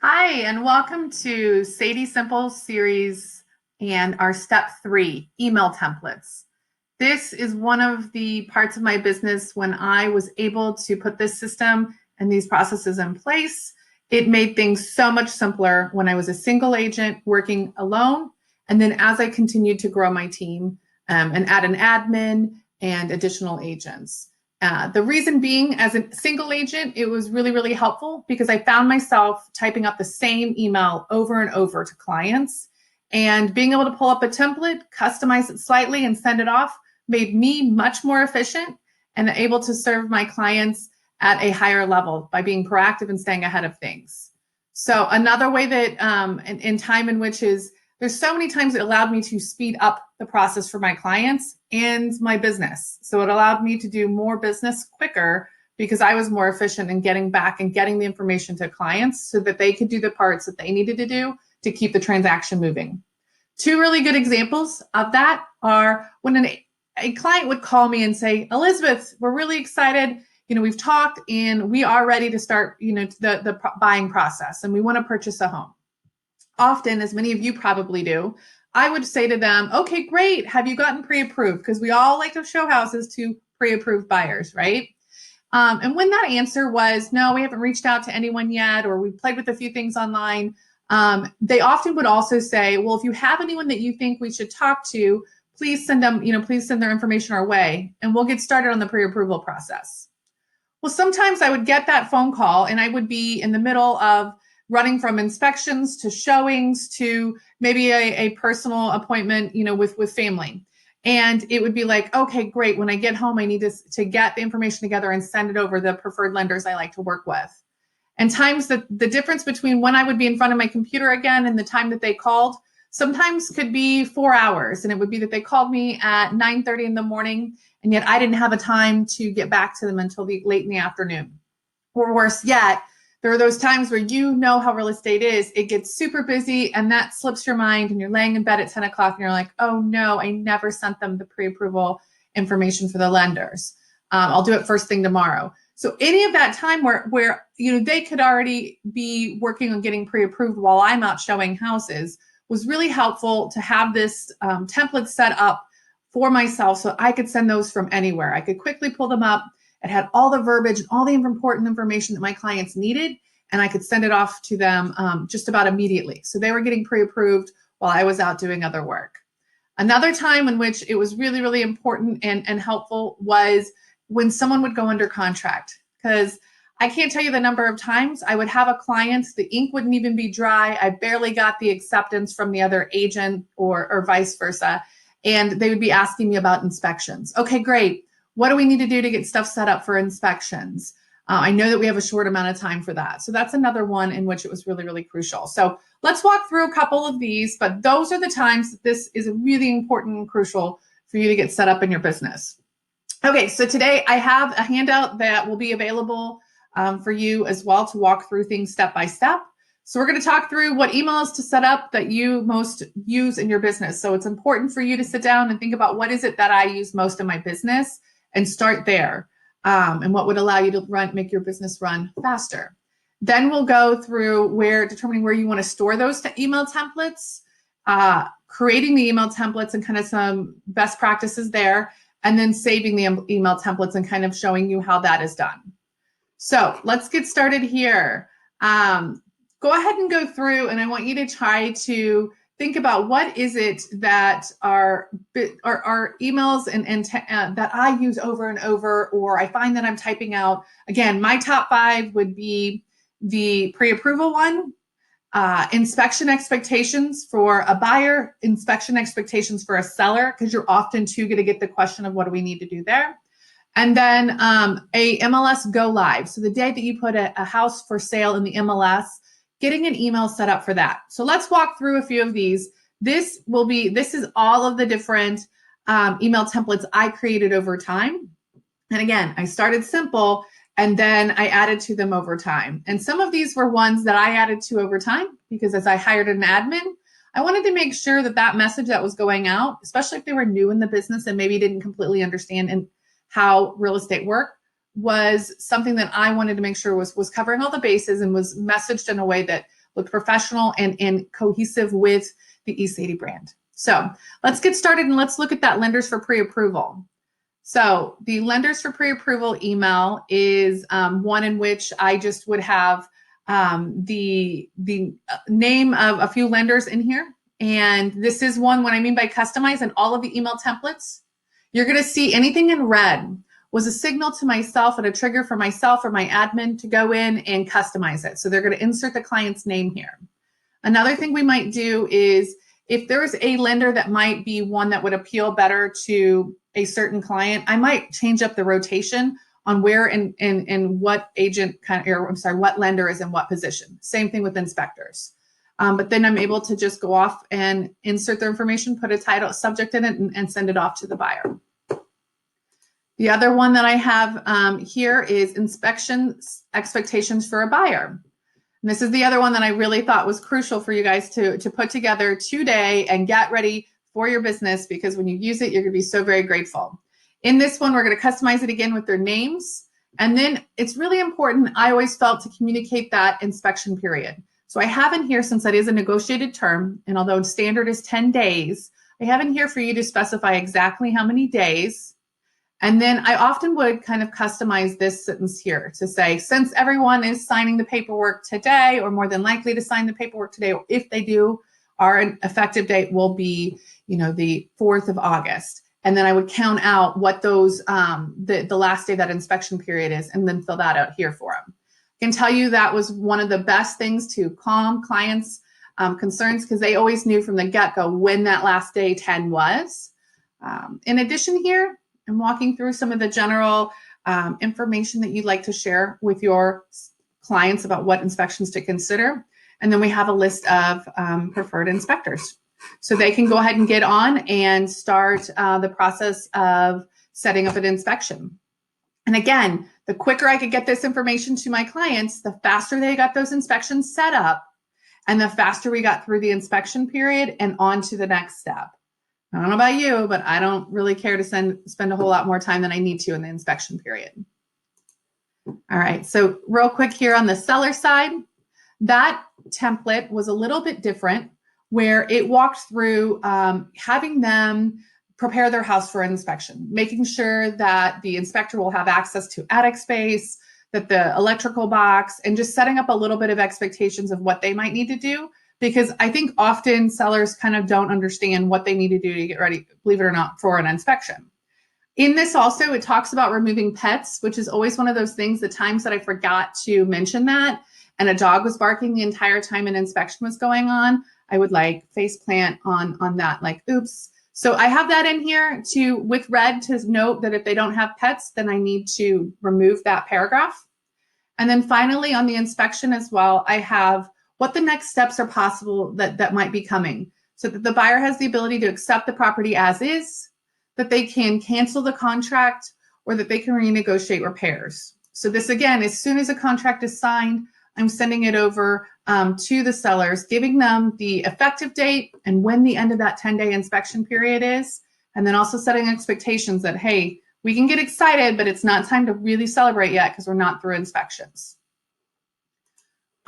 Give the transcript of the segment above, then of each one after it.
Hi, and welcome to SADY Simple series and our step 3, email templates. This is one of the parts of my business when I was able to put this system and these processes in place. It made things so much simpler when I was a single agent working alone. And then as I continued to grow my team and add an admin and additional agents. The reason being, as a single agent, it was really, really helpful because I found myself typing up the same email over and over to clients. And being able to pull up a template, customize it slightly, and send it off made me much more efficient and able to serve my clients at a higher level by being proactive and staying ahead of things. So another way that in time in which is there's so many times it allowed me to speed up the process for my clients and my business. So it allowed me to do more business quicker because I was more efficient in getting back and getting the information to clients so that they could do the parts that they needed to do to keep the transaction moving. Two really good examples of that are when a client would call me and say, Elizabeth, we're really excited. We've talked and we are ready to start, the buying process and we want to purchase a home. Often, as many of you probably do, I would say to them, okay, great. Have you gotten pre-approved? Because we all like to show houses to pre-approved buyers, right? And when that answer was, no, we haven't reached out to anyone yet, or we played with a few things online, they often would also say, well, if you have anyone that you think we should talk to, please send them, please send their information our way, and we'll get started on the pre-approval process. Well, sometimes I would get that phone call and I would be in the middle of running from inspections to showings to maybe a personal appointment, with family. And it would be like, okay, great. When I get home, I need to get the information together and send it over the preferred lenders I like to work with. And times the difference between when I would be in front of my computer again and the time that they called sometimes could be 4 hours. And it would be that they called me at 9:30 in the morning, and yet I didn't have a time to get back to them until late in the afternoon. Or worse yet, there are those times where you know how real estate is. It gets super busy and that slips your mind and you're laying in bed at 10 o'clock and you're like, oh no, I never sent them the pre-approval information for the lenders. I'll do it first thing tomorrow. So any of that time where they could already be working on getting pre-approved while I'm out showing houses was really helpful to have this template set up for myself so I could send those from anywhere. I could quickly pull them up. It had all the verbiage and all the important information that my clients needed, and I could send it off to them just about immediately. So they were getting pre-approved while I was out doing other work. Another time in which it was really, really important and helpful was when someone would go under contract, because I can't tell you the number of times I would have a client, the ink wouldn't even be dry. I barely got the acceptance from the other agent or vice versa. And they would be asking me about inspections. Okay, great. What do we need to do to get stuff set up for inspections? I know that we have a short amount of time for that. So that's another one in which it was really, really crucial. So let's walk through a couple of these, but those are the times that this is really important and crucial for you to get set up in your business. Okay, so today I have a handout that will be available for you as well to walk through things step by step. So we're going to talk through what emails to set up that you most use in your business. So it's important for you to sit down and think about what is it that I use most in my business and start there, and what would allow you to make your business run faster. Then we'll go through determining where you want to store those email templates, creating the email templates and kind of some best practices there, and then saving the email templates and kind of showing you how that is done. So let's get started here. Go ahead and go through, and I want you to try to think about what is it that are emails and that I use over and over, or I find that I'm typing out. Again, my top 5 would be the pre-approval one, inspection expectations for a buyer, inspection expectations for a seller, because you're often too going to get the question of what do we need to do there. And then a MLS go live. So the day that you put a house for sale in the MLS, getting an email set up for that. So let's walk through a few of these. This is all of the different email templates I created over time. And again, I started simple and then I added to them over time. And some of these were ones that I added to over time because as I hired an admin, I wanted to make sure that that message that was going out, especially if they were new in the business and maybe didn't completely understand how real estate worked, was something that I wanted to make sure was covering all the bases and was messaged in a way that look professional and cohesive with the SADY brand. So let's get started and let's look at that lenders for pre-approval. So the lenders for pre-approval email is one in which I just would have the name of a few lenders in here. And this is one, what I mean by customize, and all of the email templates, you're going to see anything in red was a signal to myself and a trigger for myself or my admin to go in and customize it. So they're going to insert the client's name here. Another thing we might do is if there's a lender that might be one that would appeal better to a certain client, I might change up the rotation on where and what agent what lender is in what position. Same thing with inspectors. But then I'm able to just go off and insert their information, put a title subject in it, and send it off to the buyer. The other one that I have here is inspection expectations for a buyer. And this is the other one that I really thought was crucial for you guys to put together today and get ready for your business, because when you use it, you're going to be so very grateful. In this one, we're going to customize it again with their names. And then it's really important, I always felt, to communicate that inspection period. So I have in here, since that is a negotiated term, and although standard is 10 days, I have in here for you to specify exactly how many days. And then I often would kind of customize this sentence here to say, since everyone is signing the paperwork today, or more than likely to sign the paperwork today, or if they do, our effective date will be, the 4th of August. And then I would count out what those, the last day that inspection period is, and then fill that out here for them. I can tell you that was one of the best things to calm clients' concerns, because they always knew from the get-go when that last day 10 was. In addition here, I'm walking through some of the general information that you'd like to share with your clients about what inspections to consider. And then we have a list of preferred inspectors. So they can go ahead and get on and start the process of setting up an inspection. And again, the quicker I could get this information to my clients, the faster they got those inspections set up, and the faster we got through the inspection period and on to the next step. I don't know about you, but I don't really care to spend a whole lot more time than I need to in the inspection period. All right, so real quick here on the seller side, that template was a little bit different, where it walked through having them prepare their house for inspection, making sure that the inspector will have access to attic space, that the electrical box, and just setting up a little bit of expectations of what they might need to do. Because I think often sellers kind of don't understand what they need to do to get ready, believe it or not, for an inspection. In this also, it talks about removing pets, which is always one of those things, the times that I forgot to mention that, and a dog was barking the entire time an inspection was going on, I would like face plant on that, like, oops. So I have that in here with red to note that if they don't have pets, then I need to remove that paragraph. And then finally on the inspection as well, I have what the next steps are possible that might be coming, so that the buyer has the ability to accept the property as is, that they can cancel the contract, or that they can renegotiate repairs. So this, again, as soon as a contract is signed, I'm sending it over to the sellers, giving them the effective date and when the end of that 10-day inspection period is, and then also setting expectations that, hey, we can get excited, but it's not time to really celebrate yet because we're not through inspections.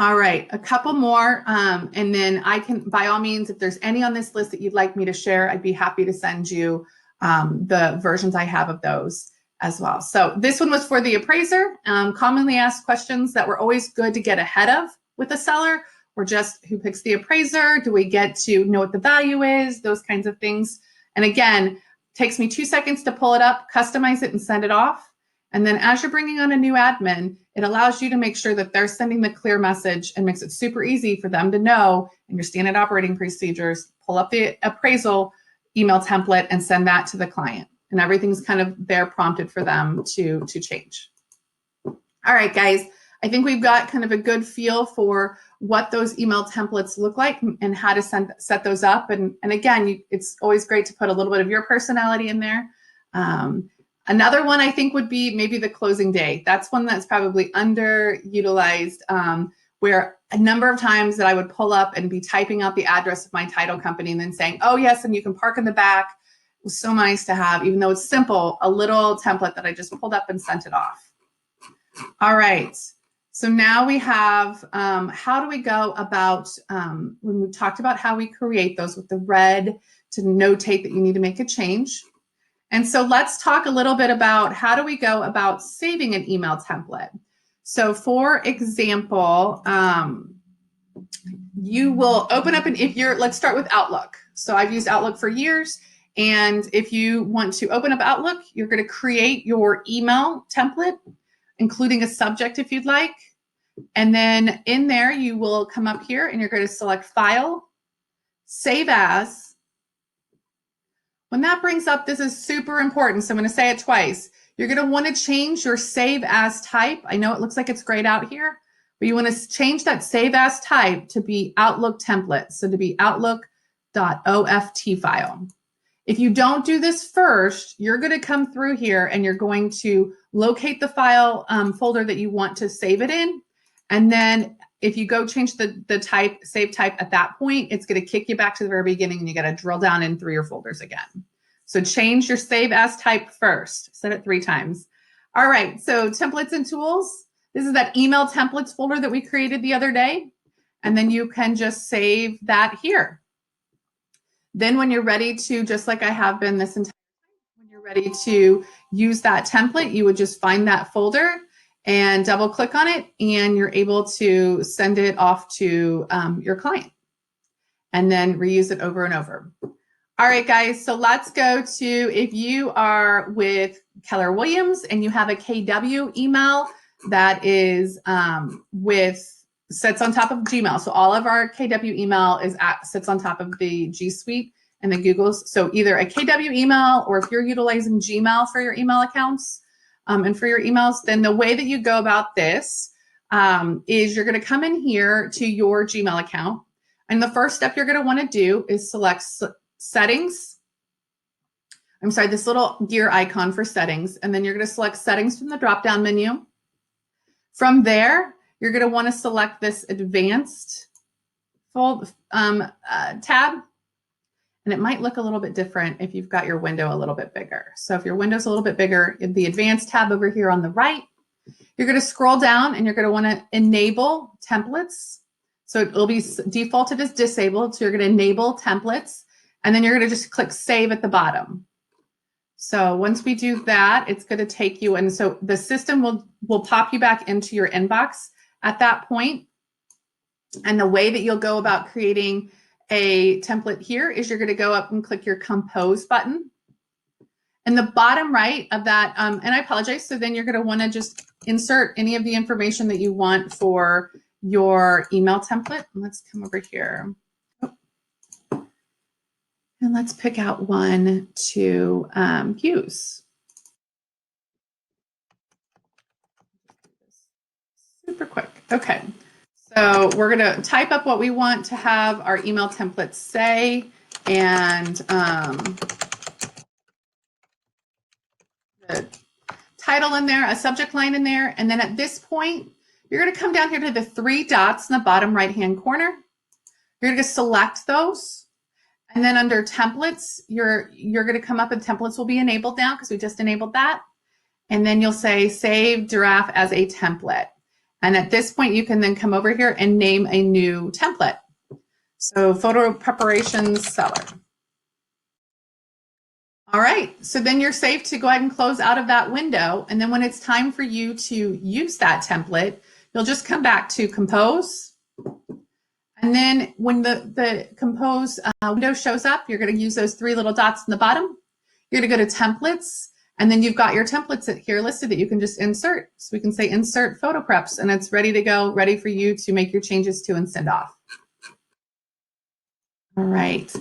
All right, a couple more, and then I can, by all means, if there's any on this list that you'd like me to share, I'd be happy to send you the versions I have of those as well. So this one was for the appraiser. Commonly asked questions that were always good to get ahead of with a seller were just, who picks the appraiser? Do we get to know what the value is? Those kinds of things. And again, takes me 2 seconds to pull it up, customize it, and send it off. And then as you're bringing on a new admin, it allows you to make sure that they're sending the clear message and makes it super easy for them to know in your standard operating procedures, pull up the appraisal email template and send that to the client. And everything's kind of there prompted for them to change. All right, guys, I think we've got kind of a good feel for what those email templates look like and how to set those up. And again, it's always great to put a little bit of your personality in there. Another one I think would be maybe the closing day. That's one that's probably underutilized, where a number of times that I would pull up and be typing out the address of my title company and then saying, oh yes, and you can park in the back. It was so nice to have, even though it's simple, a little template that I just pulled up and sent it off. All right, So now we have, how do we go about, when we talked about how we create those with the red to notate that you need to make a change. And so let's talk a little bit about how do we go about saving an email template. So for example, you will open up, and let's start with Outlook. So I've used Outlook for years. And if you want to open up Outlook, you're going to create your email template, including a subject if you'd like. And then in there, you will come up here and you're going to select File, Save As. When that brings up, this is super important, so I'm going to say it twice. You're going to want to change your Save As type. I know it looks like it's grayed out here, but you want to change that Save As type to be Outlook template, so to be outlook.oft file. If you don't do this first, you're going to come through here and you're going to locate the file folder that you want to save it in. And then if you go change the type, save type at that point, it's going to kick you back to the very beginning and you got to drill down in through your folders again. So change your save as type first. Said it 3 times. All right, so templates and tools. This is that email templates folder that we created the other day. And then you can just save that here. Then when you're ready to, just like I have been this entire time, when you're ready to use that template, you would just find that folder and double click on it, and you're able to send it off to your client and then reuse it over and over. All right, guys, so let's go to, if you are with Keller Williams and you have a KW email that is sits on top of Gmail. So all of our KW email sits on top of the G Suite and the Google's. So either a KW email, or if you're utilizing Gmail for your email accounts and for your emails, then the way that you go about this is you're going to come in here to your Gmail account. And the first step you're going to want to do is select settings. I'm sorry, this little gear icon for settings. And then you're going to select settings from the drop-down menu. From there, you're going to want to select this advanced tab. And it might look a little bit different if you've got your window a little bit bigger. So if your window's a little bit bigger, the advanced tab over here on the right, you're going to scroll down and you're going to want to enable templates. So it'll be defaulted as disabled. So you're going to enable templates, and then you're going to just click save at the bottom. So once we do that, it's going to take you, and so the system will pop you back into your inbox at that point. And the way that you'll go about creating a template here is you're going to go up and click your compose button. And the bottom right of that, and I apologize, so then you're going to want to just insert any of the information that you want for your email template. Let's come over here. And let's pick out one to use. Super quick. Okay. So we're going to type up what we want to have our email templates say, and the title in there, a subject line in there. And then at this point, you're going to come down here to the 3 dots in the bottom right-hand corner. You're going to select those. And then under templates, you're going to come up and templates will be enabled now because we just enabled that. And then you'll say save giraffe as a template. And at this point, you can then come over here and name a new template. So photo preparations seller. All right, so then you're safe to go ahead and close out of that window. And then when it's time for you to use that template, you'll just come back to compose. And then when the compose window shows up, you're going to use those 3 little dots in the bottom. You're going to go to templates, and then you've got your templates here listed that you can just insert. So we can say insert photo preps, and it's ready to go, ready for you to make your changes to and send off. All right.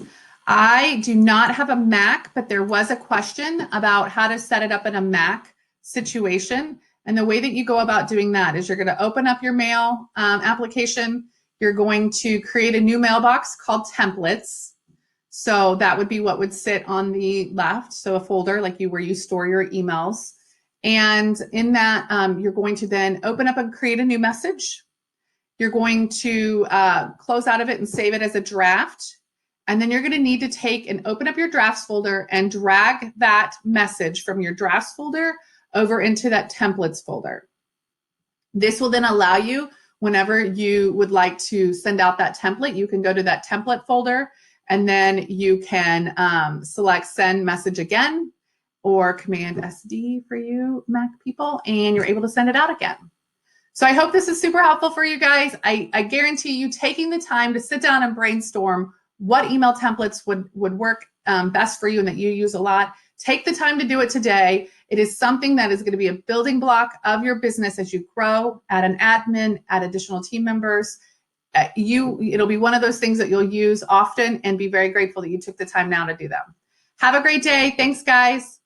I do not have a Mac, but there was a question about how to set it up in a Mac situation. And the way that you go about doing that is you're going to open up your mail application. You're going to create a new mailbox called templates. So that would be what would sit on the left. So a folder like where you store your emails. And in that, you're going to then open up and create a new message. You're going to close out of it and save it as a draft. And then you're going to need to take and open up your drafts folder and drag that message from your drafts folder over into that templates folder. This will then allow you, whenever you would like to send out that template, you can go to that template folder, and then you can select send message again, or Command SD for you Mac people, and you're able to send it out again. So I hope this is super helpful for you guys. I guarantee you, taking the time to sit down and brainstorm what email templates would work best for you and that you use a lot. Take the time to do it today. It is something that is going to be a building block of your business as you grow, add an admin, add additional team members. It'll be one of those things that you'll use often, and be very grateful that you took the time now to do them. Have a great day. Thanks, guys.